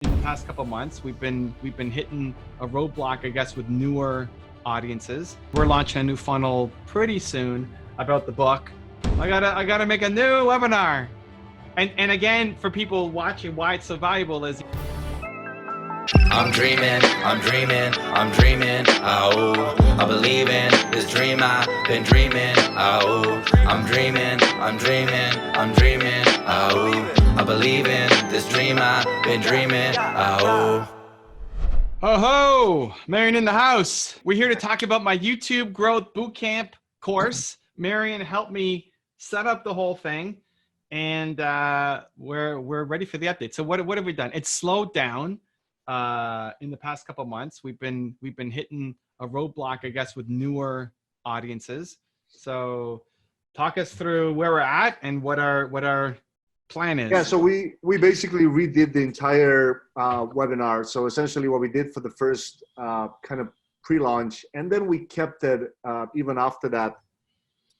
In the past couple months, we've been hitting a roadblock, I guess, with newer audiences. We're launching a new funnel pretty soon about the book. I gotta make a new webinar. And again, for people watching, why it's so valuable is I'm dreaming, oh, I believe in this dream I've been dreaming, oh, I'm dreaming, oh, I believe in this dream I've been dreaming, oh. Ho ho, Marion in the house. We're here to talk about my YouTube Growth Bootcamp course. Marion helped me set up the whole thing, and we're ready for the update. So what have we done? It's slowed down in the past couple months. We've been hitting a roadblock, I guess, with newer audiences. So talk us through where we're at and what our plan is. Yeah, so we basically redid the entire webinar. So essentially what we did for the first kind of pre-launch, and then we kept it even after that,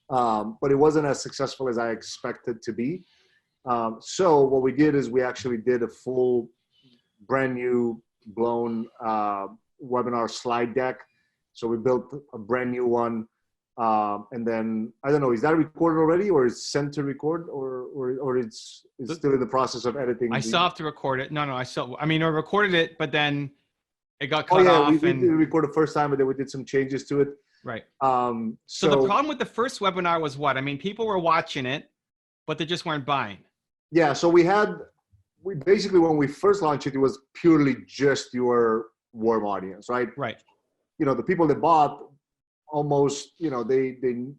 but it wasn't as successful as I expected to be. So what we did is we actually did a full brand new blown webinar slide deck. So we built a brand new one. And then I don't know, is that recorded already, or is sent to record, or it's still in the process of editing? I still have to record it. No, I recorded it, but then it got cut off. We did record the first time, but then we did some changes to it. Right. So the problem with the first webinar was what? I mean, people were watching it, but they just weren't buying. Yeah. So we basically, when we first launched it, it was purely just your warm audience, right? Right. You know, the people that bought, almost, you know, they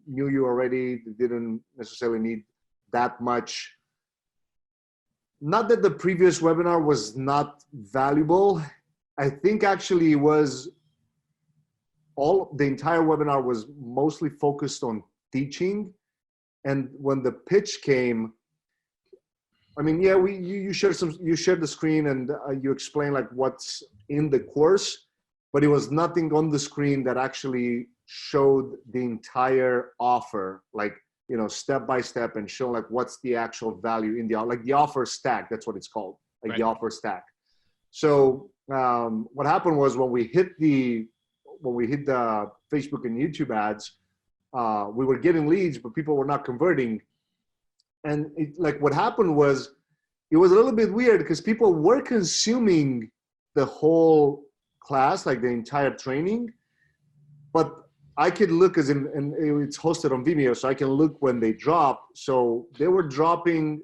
knew you already. They didn't necessarily need that much. Not that the previous webinar was not valuable. I think actually the entire webinar was mostly focused on teaching. And when the pitch came, I mean, yeah, you shared the screen and you explained like what's in the course, but it was nothing on the screen that actually showed the entire offer, like, you know, step by step, and show like what's the actual value in the offer stack. That's what it's called, like, right. The offer stack. So what happened was when we hit the Facebook and YouTube ads, we were getting leads, but people were not converting. And what happened was, it was a little bit weird because people were consuming the whole class, like the entire training, but I could look and it's hosted on Vimeo, so I can look when they drop. So they were dropping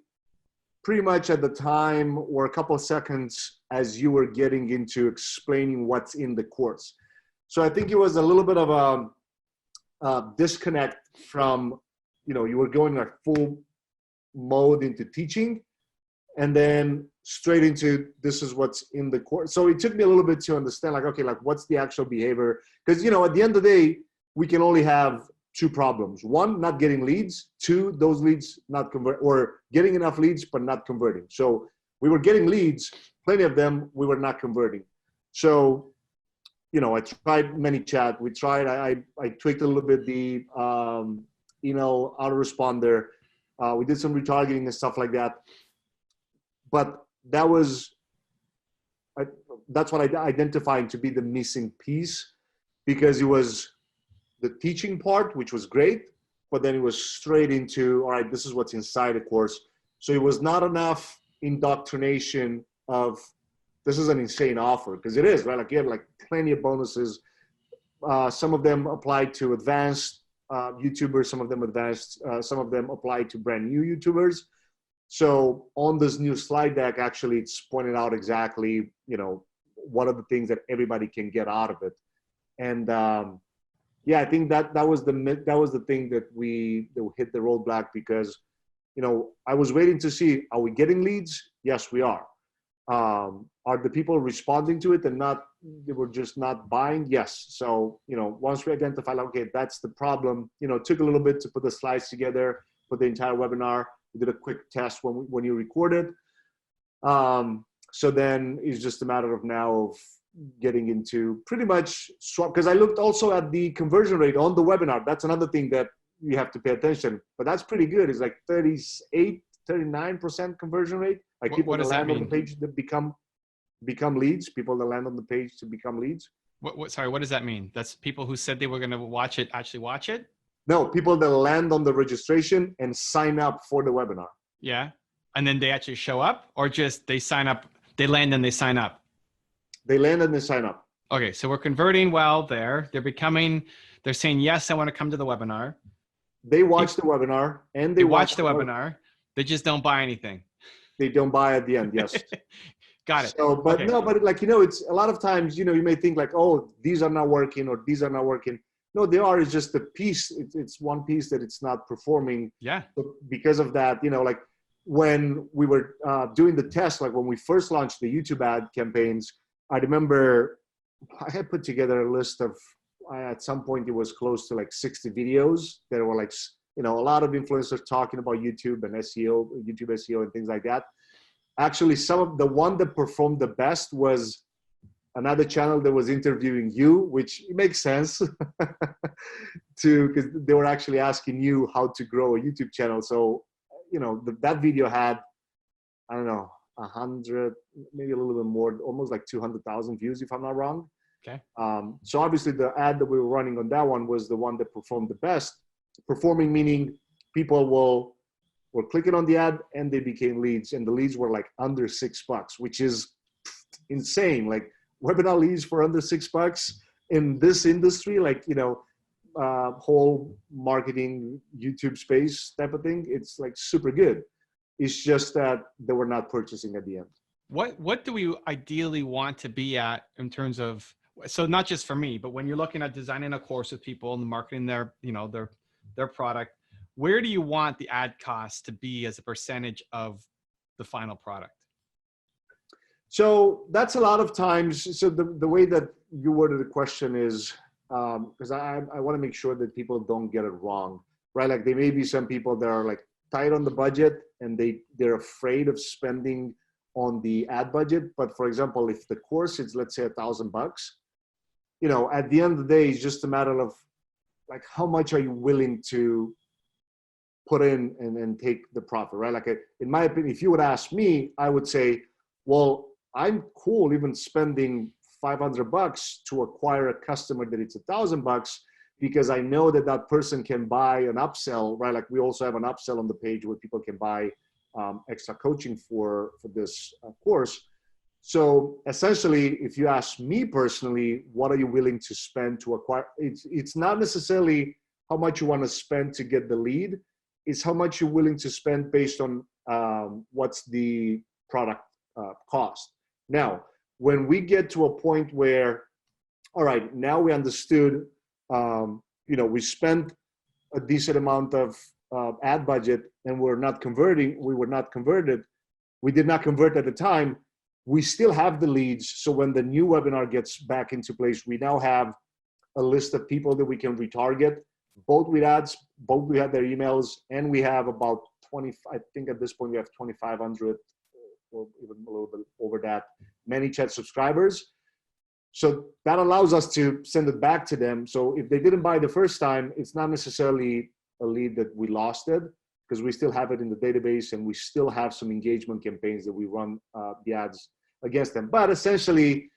pretty much at the time or a couple of seconds as you were getting into explaining what's in the course. So I think it was a little bit of a disconnect from, you know, you were going like full mode into teaching and then straight into this is what's in the course. So it took me a little bit to understand, like, okay, like what's the actual behavior? Because, you know, at the end of the day, we can only have two problems. One, not getting leads. Two, those leads not convert, or getting enough leads but not converting. So we were getting leads, plenty of them, we were not converting. So, you know, I tried ManyChat. We tried, I tweaked a little bit the email autoresponder. We did some retargeting and stuff like that. But that's what I identified to be the missing piece, because it was the teaching part, which was great, but then it was straight into, all right, this is what's inside the course. So it was not enough indoctrination of, this is an insane offer, because it is, right? Like, you have like plenty of bonuses. Some of them apply to advanced YouTubers, some of them apply to brand new YouTubers. So on this new slide deck, actually, it's pointed out exactly, you know, what are the things that everybody can get out of it. And yeah, I think that was the thing that we hit the roadblock, because, you know, I was waiting to see, are we getting leads? Yes, we are. Are the people responding to it and they were just not buying? Yes. So, you know, once we identified, like, okay, that's the problem, you know, it took a little bit to put the slides together, put the entire webinar. We did a quick test when you recorded. So then it's just a matter of now of getting into pretty much swap, because I looked also at the conversion rate on the webinar. That's another thing that you have to pay attention, but that's pretty good. It's like 38, 39% conversion rate. Like, people that land on the page that become become leads, people that land on the page to become leads. Sorry, what does that mean? That's people who said they were going to watch it actually watch it? No, people that land on the registration and sign up for the webinar. Yeah. And then they actually show up, or just they sign up, they land and they sign up? They land and they sign up. Okay, so we're converting well there. They're saying, yes, I want to come to the webinar. They watch the webinar and They watch the webinar. They just don't buy anything. They don't buy at the end, yes. Got it. So, but okay. no, but like, it's a lot of times, you may think like, oh, these are not working or these are not working. No, they are. It's just a piece. It's one piece that it's not performing. Yeah. So because of that, like when we were doing the test, like when we first launched the YouTube ad campaigns, I remember I had put together a list of, at some point it was close to like 60 videos. There were like, a lot of influencers talking about YouTube and SEO, YouTube SEO and things like that. Actually, some of the one that performed the best was another channel that was interviewing you, which it makes sense because they were actually asking you how to grow a YouTube channel. So, that video had, I don't know, 100, maybe a little bit more, almost like 200,000 views, if I'm not wrong. Okay. So obviously the ad that we were running on that one was the one that performed the best. Performing meaning people were clicking on the ad and they became leads, and the leads were like under $6, which is insane. Like webinar leads for under $6 in this industry, like, whole marketing YouTube space type of thing. It's like super good. It's just that they were not purchasing at the end. What do we ideally want to be at in terms of, so not just for me, but when you're looking at designing a course with people and marketing their product, where do you want the ad cost to be as a percentage of the final product? So that's a lot of times. So the way that you worded the question is, because I want to make sure that people don't get it wrong, right? Like there may be some people that are like tight on the budget and they're afraid of spending on the ad budget. But for example, if the course is, let's say, $1,000, at the end of the day, it's just a matter of like, how much are you willing to put in and take the profit, right? Like in my opinion, if you would ask me, I would say, well, I'm cool even spending $500 to acquire a customer that it's $1,000, because I know that that person can buy an upsell, right? Like we also have an upsell on the page where people can buy extra coaching for this course. So essentially, if you ask me personally, what are you willing to spend to acquire? It's not necessarily how much you want to spend to get the lead. It's how much you're willing to spend based on what's the product cost. Now, when we get to a point where, all right, now we understood, we spent a decent amount of ad budget and we were not converted. We did not convert at the time. We still have the leads. So when the new webinar gets back into place, we now have a list of people that we can retarget, both with ads, both we have their emails, and we have about 20, I think at this point we have 2,500 or even a little bit over that, ManyChat subscribers. So that allows us to send it back to them. So if they didn't buy the first time, it's not necessarily a lead that we lost it, because we still have it in the database and we still have some engagement campaigns that we run the ads against them. But essentially,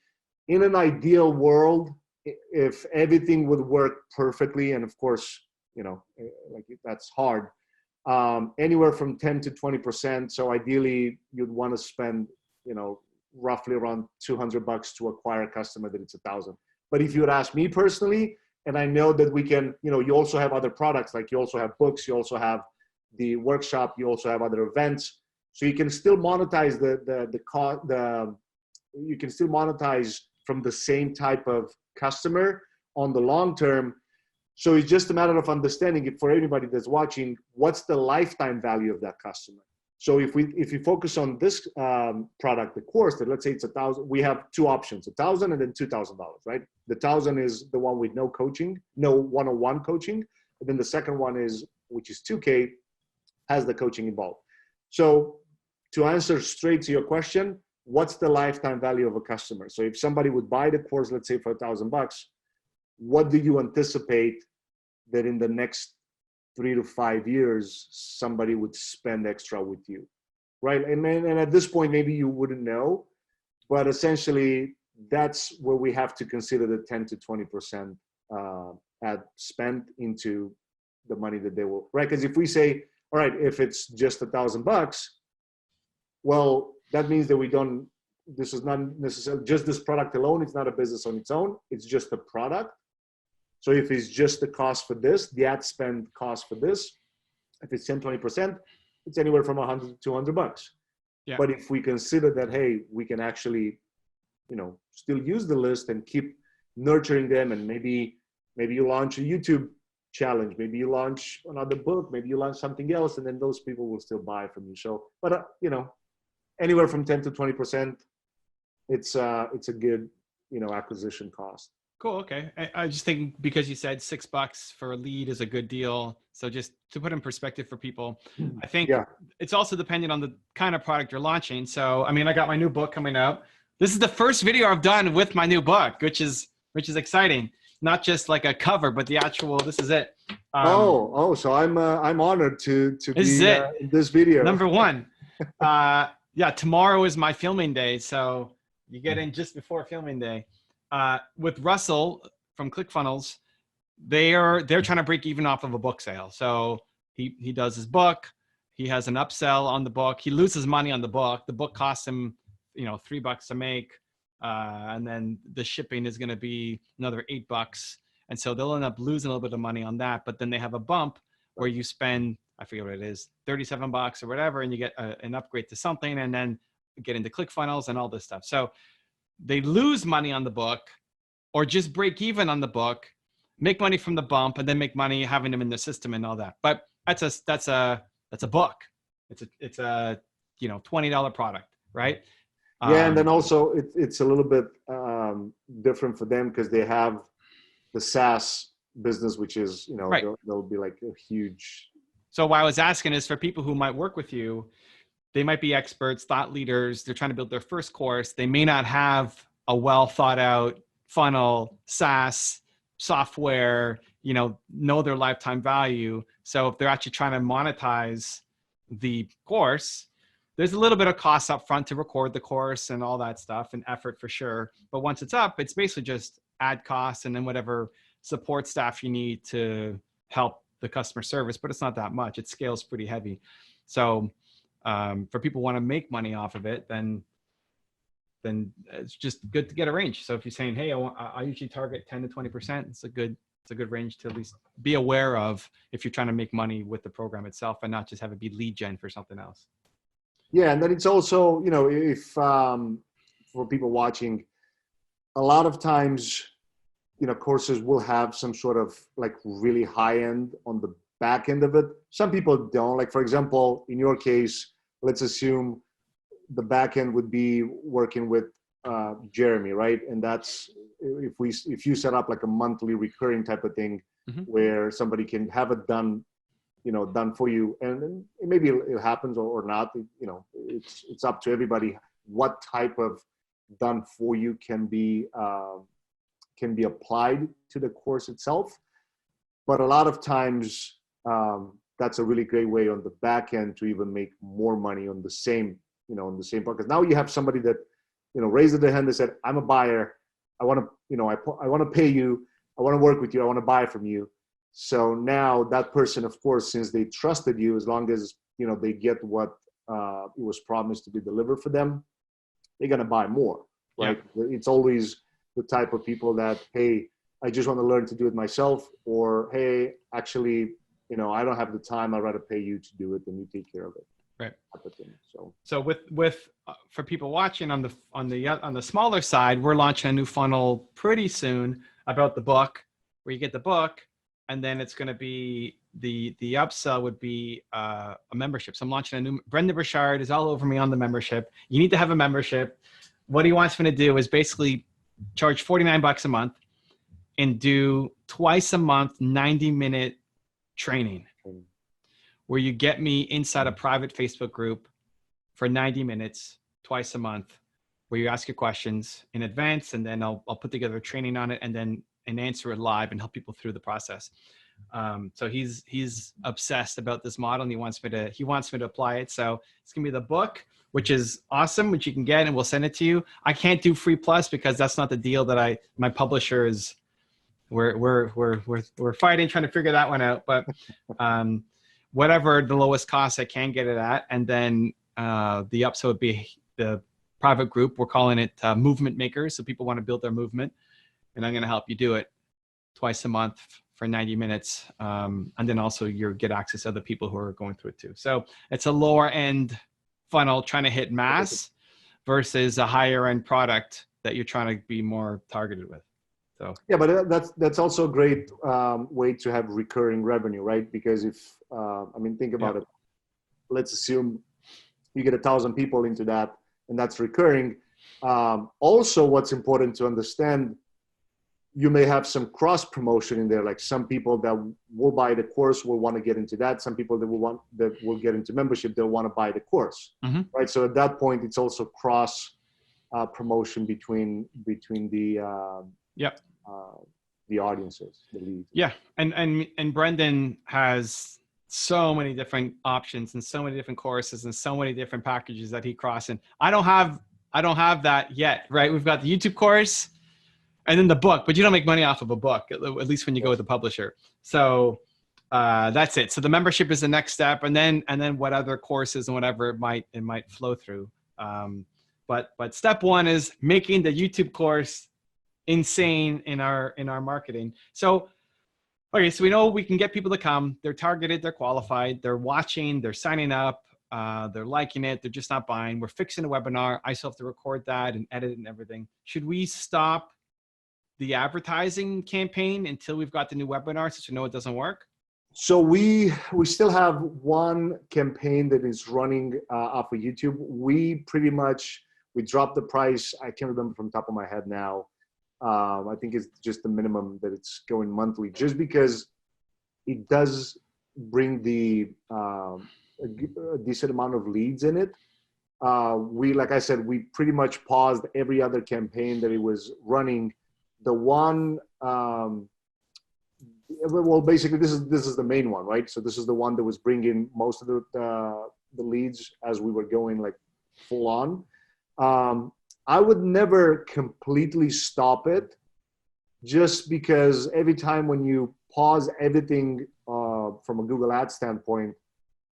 in an ideal world, if everything would work perfectly, and of course, like that's hard, anywhere from 10 to 20%. So ideally, you'd want to spend, roughly around $200 to acquire a customer that it's 1,000. But if you would ask me personally, and I know that we can, you also have other products, like you also have books, you also have the workshop, you also have other events, so you can still monetize you can still monetize from the same type of customer on the long term. So it's just a matter of understanding it for anybody that's watching, what's the lifetime value of that customer. So if we focus on this product, the course, that let's say it's 1,000, we have two options, 1,000 and then $2,000, right? The 1,000 is the one with no coaching, no one-on-one coaching. And then the second one is, which is 2K, has the coaching involved. So to answer straight to your question, what's the lifetime value of a customer? So if somebody would buy the course, let's say for $1,000, what do you anticipate that in the next 3 to 5 years, somebody would spend extra with you, right? And at this point, maybe you wouldn't know, but essentially that's where we have to consider the 10 to 20% ad spent into the money that they will, right? Because if we say, all right, if it's just $1,000, well, that means that we don't, this is not necessarily just this product alone. It's not a business on its own. It's just a product. So if it's just the cost for this, the ad spend cost for this, if it's 10, 20%, it's anywhere from $100 to $200. Yeah. But if we consider that, hey, we can actually, still use the list and keep nurturing them, and maybe you launch a YouTube challenge, maybe you launch another book, maybe you launch something else, and then those people will still buy from you. So, but anywhere from 10 to 20%, it's a good, acquisition cost. Cool. Okay. I just think because you said $6 for a lead is a good deal. So just to put in perspective for people, I think it's also dependent on the kind of product you're launching. So, I mean, I got my new book coming out. This is the first video I've done with my new book, which is exciting. Not just like a cover, but the actual, this is it. So I'm honored to be in this video. Number one. Yeah, tomorrow is my filming day. So you get in just before filming day. With Russell from ClickFunnels, they're trying to break even off of a book sale. So he does his book. He has an upsell on the book. He loses money on the book. The book costs him, $3 to make. And then the shipping is going to be another $8. And so they'll end up losing a little bit of money on that. But then they have a bump where you spend, I forget what it is, $37 or whatever, and you get an upgrade to something, and then get into ClickFunnels and all this stuff. So they lose money on the book, or just break even on the book, make money from the bump, and then make money having them in the system and all that. But that's a book. It's a $20 product, right? Yeah, and then also it's a little bit different for them because they have the SaaS business, which is right. They'll be like a huge. So what I was asking is for people who might work with you, they might be experts, thought leaders. They're trying to build their first course. They may not have a well thought out funnel, SaaS software, know their lifetime value. So if they're actually trying to monetize the course, there's a little bit of cost up front to record the course and all that stuff, and effort for sure. But once it's up, it's basically just ad costs and then whatever support staff you need to help the customer service, but it's not that much. It scales pretty heavy. So for people who want to make money off of it, then it's just good to get a range. So if you're saying, hey, I usually target 10 to 20%, it's a good range to at least be aware of if you're trying to make money with the program itself and not just have it be lead gen for something else. Yeah, and then it's also, if for people watching, a lot of times, courses will have some sort of like really high end on the back end of it. Some people don't. Like, for example, in your case, let's assume the back end would be working with Jeremy, right? And that's if you set up like a monthly recurring type of thing, where somebody can have it done for you, and maybe it happens or not. It's up to everybody what type of done for you can be applied to the course itself. But a lot of times, that's a really great way on the back end to even make more money on the same part. Because now you have somebody that raised their hand and said, "I'm a buyer. I want to I want to pay you. I want to work with you. I want to buy from you." So now that person, of course, since they trusted you, as long as they get what it was promised to be delivered for them, they're gonna buy more, right? Yeah. It's always the type of people that, hey, I just want to learn to do it myself, or hey, actually, I don't have the time. I'd rather pay you to do it, and you take care of it. Right. So with for people watching on the smaller side, we're launching a new funnel pretty soon about the book, where you get the book. And then it's going to be the upsell would be a membership. So I'm launching a new. Brendan Burchard is all over me on the membership. You need to have a membership. What he wants me to do is basically charge $49 a month and do twice a month 90-minute training, where you get me inside a private Facebook group for 90 minutes twice a month, where you ask your questions in advance, and then I'll put together a training on it, and answer it live and help people through the process. So he's obsessed about this model, and he wants me to apply it. So it's gonna be the book which is awesome, which you can get, and we'll send it to you. I can't do free plus because that's not the deal that my publisher is. We're fighting, trying to figure that one out. But whatever the lowest cost I can get it at, and then the upsell would be the private group. We're calling it Movement Makers, so people want to build their movement, and I'm going to help you do it twice a month for 90 minutes. And then also you get access to other people who are going through it too. So it's a lower end funnel trying to hit mass versus a higher end product that you're trying to be more targeted with. So yeah, but that's also a great way to have recurring revenue, right? Because if I mean, think about it. Let's assume you get 1,000 people into that, and that's recurring. Also, what's important to understand, you may have some cross promotion in there. Like some people that will buy the course will want to get into that. Some people that will get into membership, they'll want to buy the course, right? So at that point, it's also cross promotion between the audiences, the leads. Yeah, and Brendan has so many different options and so many different courses and so many different packages that he crosses. And I don't have that yet, right? We've got the YouTube course and then the book, but you don't make money off of a book, at least when you go with the publisher. So that's it. So the membership is the next step, and then what other courses and whatever it might flow through. But step one is making the YouTube course insane in our marketing. So okay, so we know we can get people to come. They're targeted, they're qualified, they're watching, they're signing up, they're liking it, they're just not buying. We're fixing a webinar. I still have to record that and edit it and everything. Should we stop the advertising campaign until we've got the new webinar, since we know it doesn't work? So we still have one campaign that is running off of YouTube. We dropped the price. I can't remember from the top of my head now. I think it's just the minimum that it's going monthly, just because it does bring a decent amount of leads in it. Like I said, we pretty much paused every other campaign that it was running. The one, well, basically this is the main one, right? So this is the one that was bringing most of the leads as we were going like full on. I would never completely stop it, just because every time when you pause everything from a Google Ads standpoint,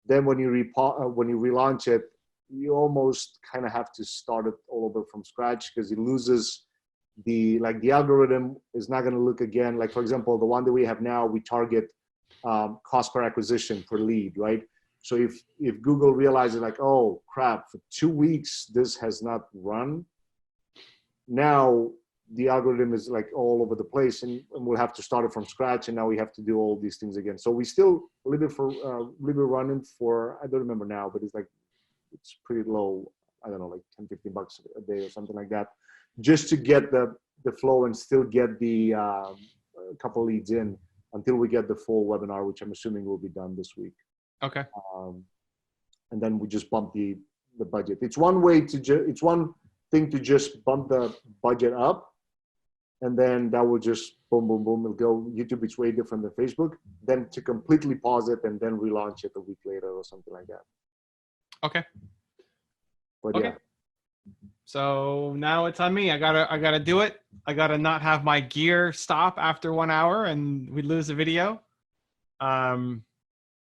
then when you relaunch it, you almost kind of have to start it all over from scratch, because it loses the algorithm is not going to look again. Like, for example, the one that we have now, we target cost per acquisition per lead, right? So if Google realizes like, oh crap, for 2 weeks this has not run, now the algorithm is like all over the place, and we'll have to start it from scratch, and now we have to do all these things again. So we still leave it running for, I don't remember now, but it's pretty low. I don't know, like 10, 15 bucks a day or something like that, just to get the flow and still get the couple leads in until we get the full webinar, which I'm assuming will be done this week. Okay. And then we just bump the budget. It's one way it's one thing to just bump the budget up, and then that will just boom, boom, boom. It'll go. YouTube is way different than Facebook. Then to completely pause it and then relaunch it a week later or something like that. Okay. But okay. Yeah. So now it's on me. I gotta do it. I gotta not have my gear stop after 1 hour and we lose the video.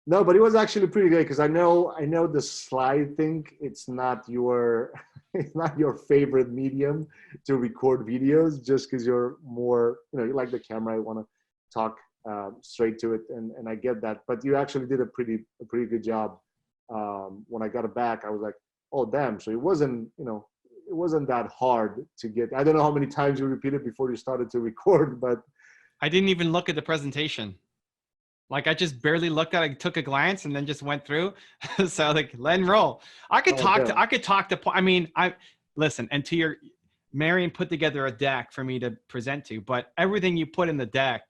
No, but it was actually pretty good, because I know the slide thing. It's not your favorite medium to record videos, just because you're more, you like the camera. You want to talk straight to it, and I get that. But you actually did a pretty good job. When I got it back, I was like, oh damn! So it wasn't that hard to get. I don't know how many times you repeated before you started to record, but I didn't even look at the presentation. Like, I just barely looked at it. I took a glance and then just went through. So like, let and roll. I could talk to, I mean, listen, and to Marion put together a deck for me to present to, but everything you put in the deck,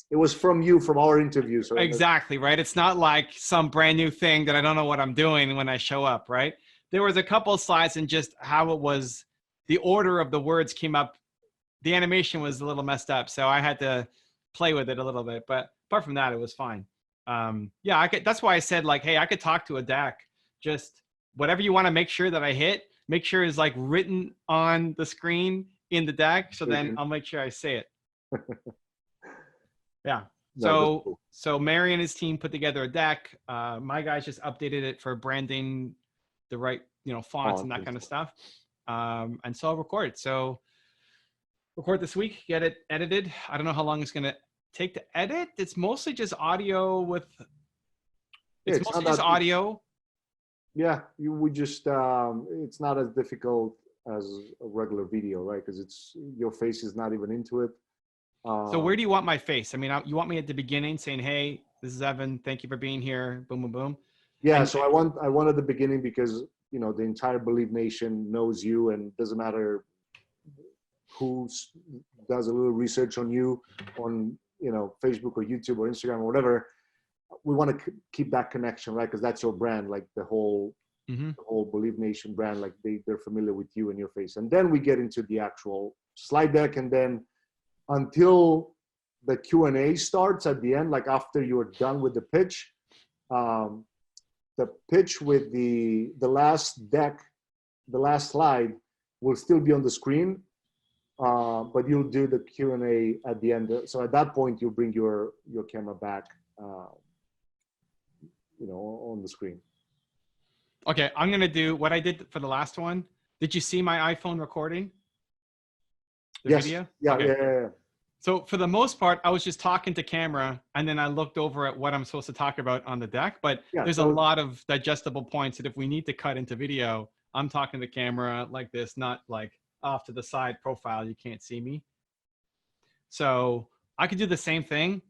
it was from our interview. So exactly, right? It's not like some brand new thing that I don't know what I'm doing when I show up, right? There was a couple of slides, and just how it was, the order of the words came up. The animation was a little messed up, so I had to play with it a little bit, but apart from that, it was fine. Yeah, that's why I said, like, hey, I could talk to a deck. Just whatever you want to make sure that I hit, make sure is like written on the screen in the deck. So then I'll make sure I say it. Yeah. No, So, so Mary and his team put together a deck. My guys just updated it for branding, the right, fonts and that kind of stuff. And so I'll record it. So record this week, get it edited. I don't know how long it's going to take to edit. It's mostly just audio with, it's mostly just audio. Yeah, we just, it's not as difficult as a regular video, right? Because it's, your face is not even into it. So where do you want my face? I mean, you want me at the beginning saying, hey, this is Evan. Thank you for being here. Boom, boom, boom. Yeah. So I want at the beginning because, the entire Believe Nation knows you, and doesn't matter who does a little research on you on, Facebook or YouTube or Instagram or whatever. We want to keep that connection, right? Because that's your brand, like the whole Believe Nation brand, like they're familiar with you and your face. And then we get into the actual slide deck, and then until the Q&A starts at the end, like after you're done with the pitch, the pitch with the last deck, the last slide will still be on the screen, but you'll do the Q&A at the end. So at that point, you'll bring your camera back, on the screen. Okay, I'm going to do what I did for the last one. Did you see my iPhone recording? The Yes. video? Yeah, okay. yeah. So for the most part, I was just talking to camera, and then I looked over at what I'm supposed to talk about on the deck. But there's a lot of digestible points that if we need to cut into video, I'm talking to camera like this, not like off to the side profile. You can't see me. So I could do the same thing.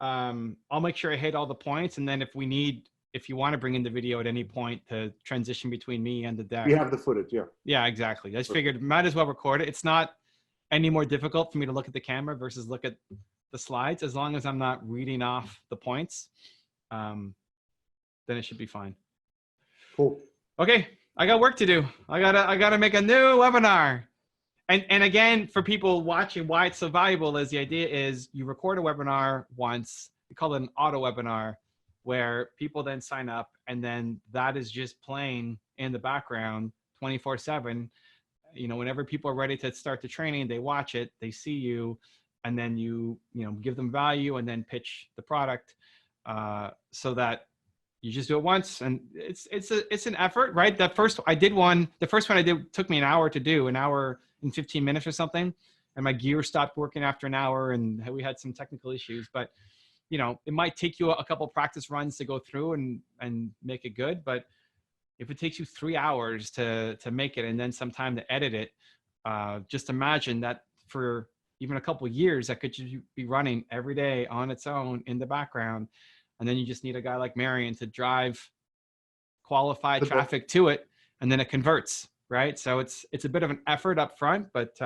I'll make sure I hit all the points. And then if you want to bring in the video at any point to transition between me and the deck. We have the footage, yeah. Yeah, exactly. I just figured might as well record it. It's not any more difficult for me to look at the camera versus look at the slides. As long as I'm not reading off the points, then it should be fine. Cool. Okay, I got work to do. I gotta make a new webinar. And again, for people watching, why it's so valuable is the idea is you record a webinar once, we call it an auto webinar, where people then sign up, and then that is just playing in the background 24/7. Whenever people are ready to start the training, they watch it, they see you, and then you give them value and then pitch the product, so that you just do it once. And it's an effort, right? The first one I did took me an hour to do, an hour and 15 minutes or something. And my gear stopped working after an hour, and we had some technical issues, but it might take you a couple practice runs to go through and make it good. But if it takes you 3 hours to make it and then some time to edit it, just imagine that for even a couple of years, that could be running every day on its own in the background. And then you just need a guy like Marion to drive qualified traffic to it, and then it converts, right? So it's a bit of an effort up front, but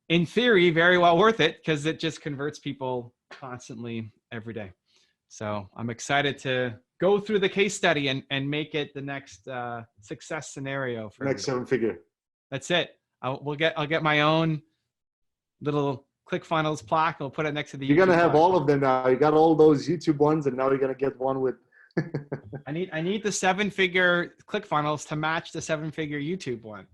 in theory, very well worth it, because it just converts people constantly every day. So I'm excited to go through the case study and make it the next success scenario for next 7-figure. That's it. I'll get my own little ClickFunnels plaque. I'll put it next to the. You're gonna have plaque. all of them now. You got all those YouTube ones, and now you're gonna get one with. I need the 7-figure ClickFunnels to match the 7-figure YouTube one.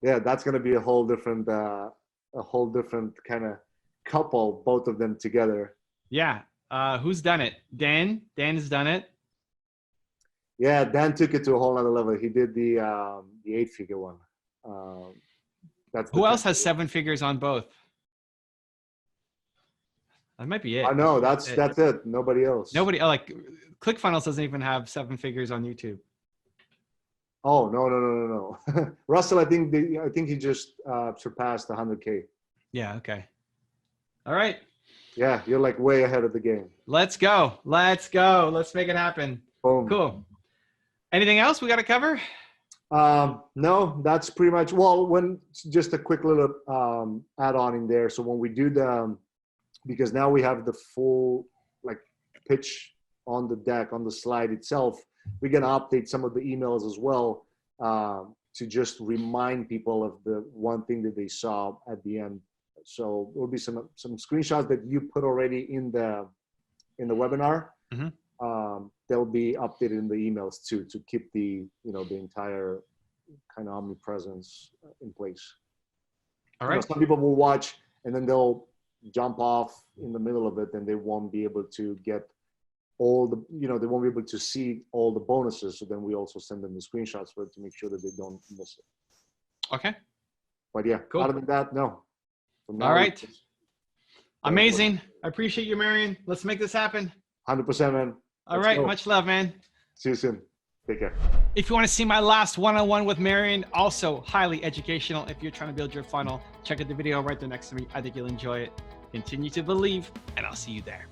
Yeah, that's gonna be a whole different kind of couple, both of them together. Yeah. Who's done it? Dan has done it. Yeah, Dan took it to a whole other level. He did the 8-figure one. Who else has 7 figures on both? That might be it. I know, that's it. Nobody else. Nobody, like ClickFunnels doesn't even have 7 figures on YouTube. Oh, no. Russell, I think he just surpassed 100K. Yeah, okay. All right. Yeah, you're like way ahead of the game. Let's go. Let's make it happen. Boom. Cool. Anything else we got to cover? No, that's pretty much, just a quick little add-on in there. So when we do because now we have the full like pitch on the deck, on the slide itself, we're going to update some of the emails as well, to just remind people of the one thing that they saw at the end. So there will be some screenshots that you put already in the webinar. Mm-hmm. they'll be updated in the emails too, to keep the, you know, the entire kind of omnipresence in place. All You know, right. some people will watch and then they'll jump off in the middle of it, and they won't be able to get all the, you know, they won't be able to see all the bonuses. So then we also send them the screenshots for it to make sure that they don't miss it. Okay. But yeah, Cool. other than that, no. From now All right. it's Amazing. I appreciate you, Marion. Let's make this happen. 100%, man. All Let's right. go. Much love, man. See you soon. Take care. If you want to see my last one-on-one with Marion, also highly educational. If you're trying to build your funnel, check out the video right there next to me. I think you'll enjoy it. Continue to believe, and I'll see you there.